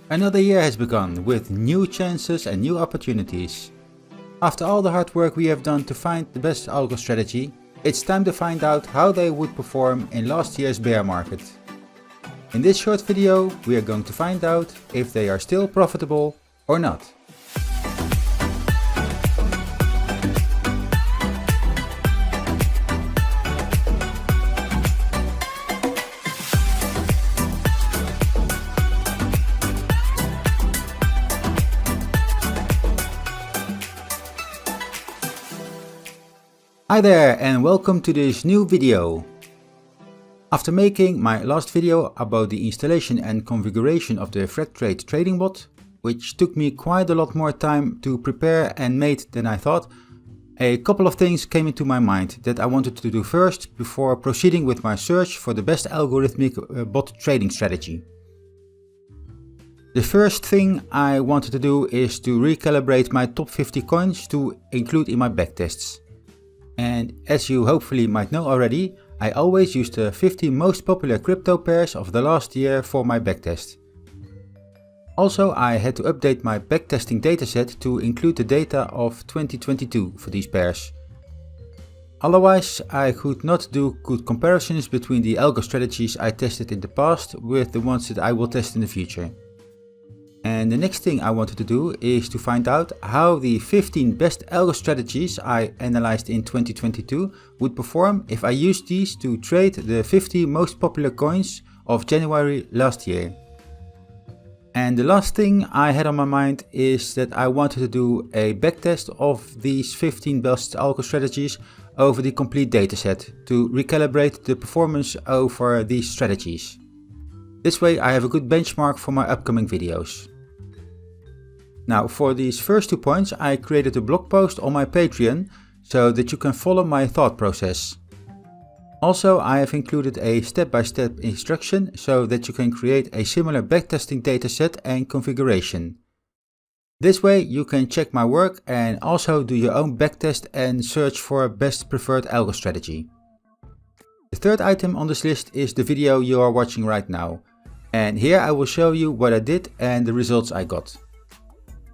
Another year has begun with new chances and new opportunities. After all the hard work we have done to find the best algo strategy, it's time to find out how they would perform in last year's bear market. In this short video, we are going to find out if they are still profitable or not. Hi there and welcome to this new video. After making my last video about the installation and configuration of the ThreadTrade trading bot, which took me quite a lot more time to prepare and make than I thought, a couple of things came into my mind that I wanted to do first before proceeding with my search for the best algorithmic bot trading strategy. The first thing I wanted to do is to recalibrate my top 50 coins to include in my backtests. And as you hopefully might know already, I always use the 50 most popular crypto pairs of the last year for my backtest. Also, I had to update my backtesting dataset to include the data of 2022 for these pairs. Otherwise, I could not do good comparisons between the algo strategies I tested in the past with the ones that I will test in the future. And the next thing I wanted to do is to find out how the 15 best algo strategies I analyzed in 2022 would perform if I used these to trade the 50 most popular coins of January last year. And the last thing I had on my mind is that I wanted to do a backtest of these 15 best algo strategies over the complete dataset to recalibrate the performance over these strategies. This way I have a good benchmark for my upcoming videos. Now, for these first 2 points, I created a blog post on my Patreon so that you can follow my thought process. Also, I have included a step-by-step instruction so that you can create a similar backtesting dataset and configuration. This way you can check my work and also do your own backtest and search for best preferred algo strategy. The third item on this list is the video you are watching right now. And here I will show you what I did and the results I got.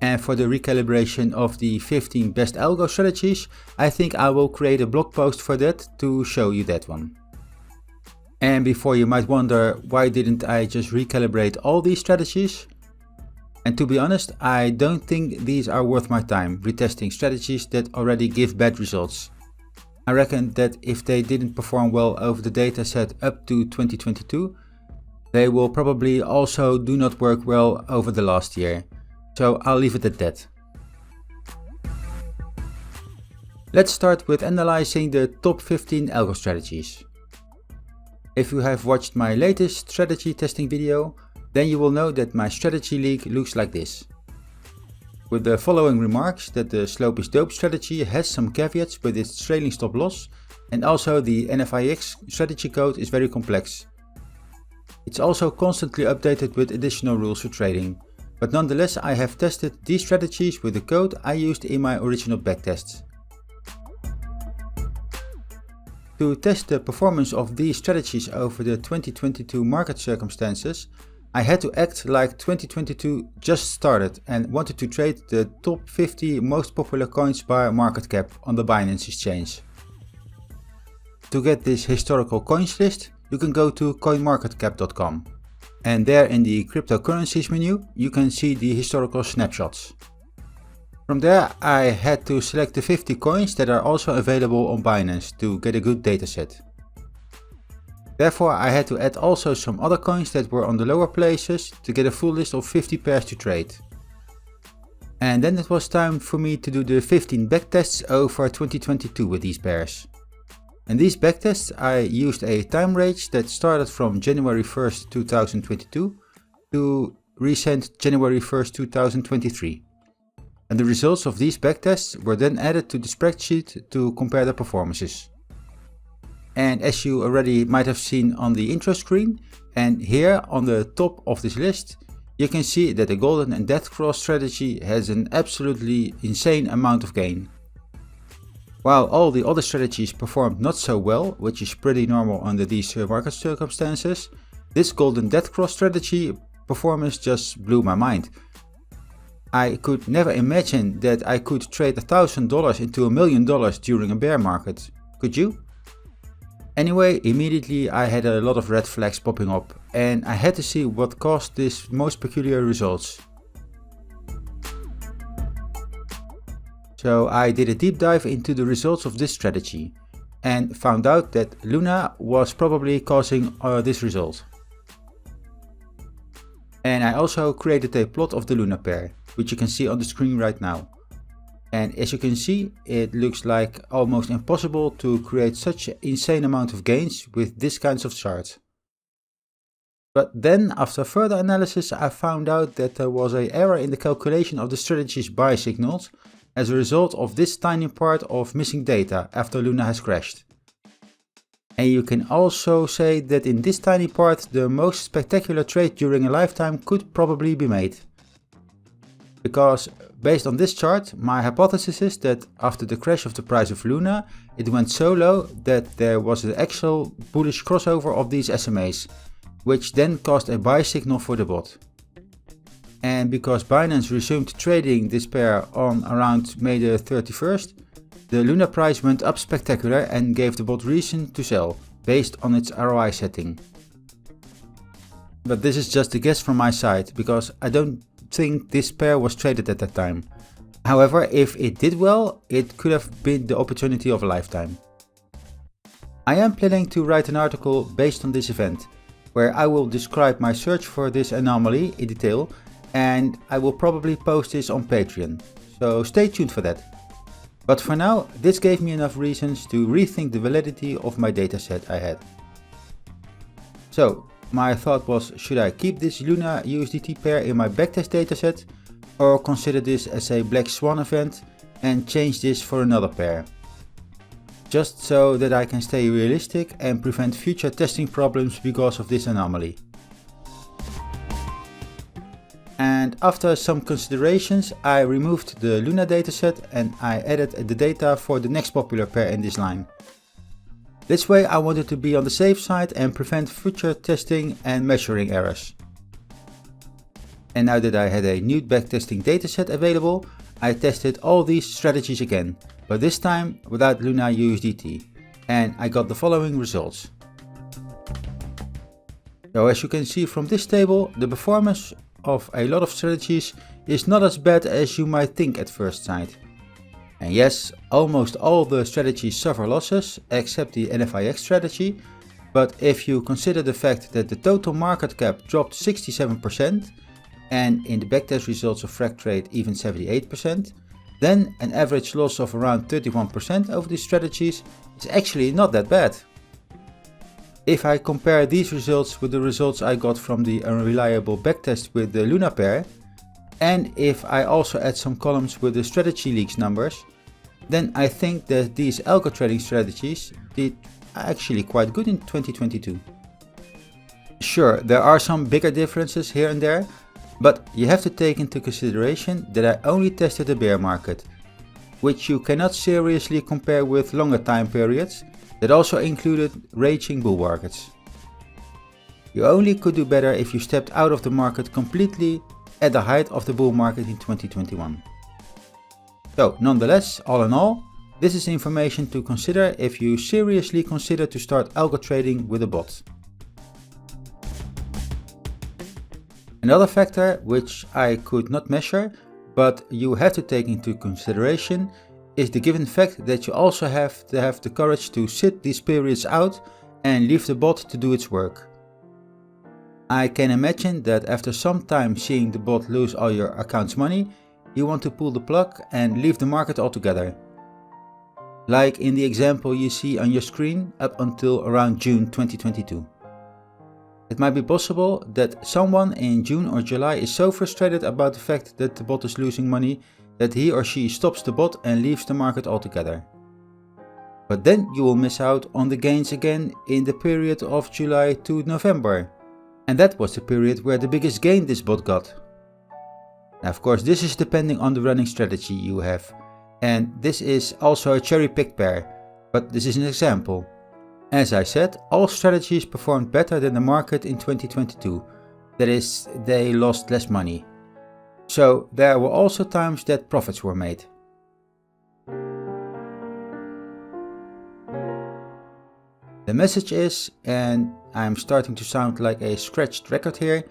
And for the recalibration of the 15 best algo strategies, I think I will create a blog post for that to show you that one. And before you might wonder why didn't I just recalibrate all these strategies? And to be honest, I don't think these are worth my time retesting strategies that already give bad results. I reckon that if they didn't perform well over the dataset up to 2022, they will probably also do not work well over the last year. So I'll leave it at that. Let's start with analyzing the top 15 algo strategies. If you have watched my latest strategy testing video, then you will know that my strategy league looks like this. With the following remarks that the slope is dope strategy has some caveats with its trailing stop loss, and also the NFIX strategy code is very complex. It's also constantly updated with additional rules for trading. But nonetheless, I have tested these strategies with the code I used in my original backtests. To test the performance of these strategies over the 2022 market circumstances, I had to act like 2022 just started and wanted to trade the top 50 most popular coins by market cap on the Binance exchange. To get this historical coins list, you can go to coinmarketcap.com. And there in the cryptocurrencies menu, you can see the historical snapshots. From there, I had to select the 50 coins that are also available on Binance to get a good dataset. Therefore, I had to add also some other coins that were on the lower places to get a full list of 50 pairs to trade. And then it was time for me to do the 15 backtests over 2022 with these pairs. In these backtests I used a time range that started from January 1st, 2022 to recent January 1st, 2023. And the results of these backtests were then added to the spreadsheet to compare the performances. And as you already might have seen on the intro screen, and here on the top of this list, you can see that the golden and death cross strategy has an absolutely insane amount of gain. While all the other strategies performed not so well, which is pretty normal under these market circumstances, this golden death cross strategy performance just blew my mind. I could never imagine that I could trade $1,000 into $1 million during a bear market. Could you? Anyway, immediately I had a lot of red flags popping up and I had to see what caused these most peculiar results. So I did a deep dive into the results of this strategy and found out that Luna was probably causing this result. And I also created a plot of the Luna pair, which you can see on the screen right now. And as you can see, it looks like almost impossible to create such an insane amount of gains with this kinds of charts. But then, after further analysis, I found out that there was an error in the calculation of the strategy's buy signals as a result of this tiny part of missing data after Luna has crashed. And you can also say that in this tiny part, the most spectacular trade during a lifetime could probably be made. Because based on this chart, my hypothesis is that after the crash of the price of Luna, it went so low that there was an actual bullish crossover of these SMAs, which then caused a buy signal for the bot. And because Binance resumed trading this pair on around May the 31st, the Luna price went up spectacular and gave the bot reason to sell, based on its ROI setting. But this is just a guess from my side, because I don't think this pair was traded at that time. However, if it did well, it could have been the opportunity of a lifetime. I am planning to write an article based on this event, where I will describe my search for this anomaly in detail, and I will probably post this on Patreon, so stay tuned for that. But for now, this gave me enough reasons to rethink the validity of my dataset I had. So, my thought was, should I keep this Luna USDT pair in my backtest dataset, or consider this as a black swan event and change this for another pair? Just so that I can stay realistic and prevent future testing problems because of this anomaly. And after some considerations, I removed the Luna dataset and I added the data for the next popular pair in this line. This way I wanted to be on the safe side and prevent future testing and measuring errors. And now that I had a new backtesting dataset available, I tested all these strategies again, but this time without Luna USDT, and I got the following results. So as you can see from this table, the performance of a lot of strategies is not as bad as you might think at first sight. And yes, almost all the strategies suffer losses except the NFIX strategy, but if you consider the fact that the total market cap dropped 67% and in the backtest results of FracTrade even 78%, then an average loss of around 31% over these strategies is actually not that bad. If I compare these results with the results I got from the unreliable backtest with the Luna pair, and if I also add some columns with the strategy leaks numbers, then I think that these Algotrading strategies did actually quite good in 2022. Sure, there are some bigger differences here and there, but you have to take into consideration that I only tested the bear market, which you cannot seriously compare with longer time periods that also included raging bull markets. You only could do better if you stepped out of the market completely at the height of the bull market in 2021. So nonetheless, all in all, this is information to consider if you seriously consider to start algo trading with a bot. Another factor which I could not measure, but you have to take into consideration, is the given fact that you also have to have the courage to sit these periods out and leave the bot to do its work. I can imagine that after some time seeing the bot lose all your account's money, you want to pull the plug and leave the market altogether. Like in the example you see on your screen up until around June 2022. It might be possible that someone in June or July is so frustrated about the fact that the bot is losing money that he or she stops the bot and leaves the market altogether. But then you will miss out on the gains again in the period of July to November. And that was the period where the biggest gain this bot got. Now of course this is depending on the running strategy you have. And this is also a cherry-picked pair, but this is an example. As I said, all strategies performed better than the market in 2022, That is, they lost less money. So there were also times that profits were made. The message is, and I'm starting to sound like a scratched record here,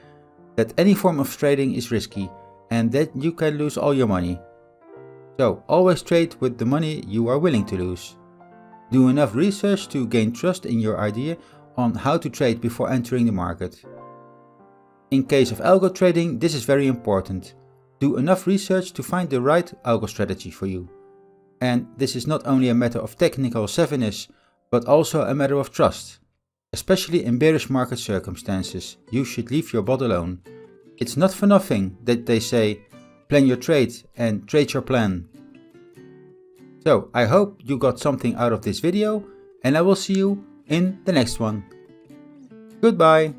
that any form of trading is risky and that you can lose all your money. So always trade with the money you are willing to lose. Do enough research to gain trust in your idea on how to trade before entering the market. In case of algo trading, this is very important. Do enough research to find the right algo strategy for you. And this is not only a matter of technical savviness, but also a matter of trust. Especially in bearish market circumstances, you should leave your bot alone. It's not for nothing that they say, plan your trade and trade your plan. So I hope you got something out of this video, and I will see you in the next one. Goodbye.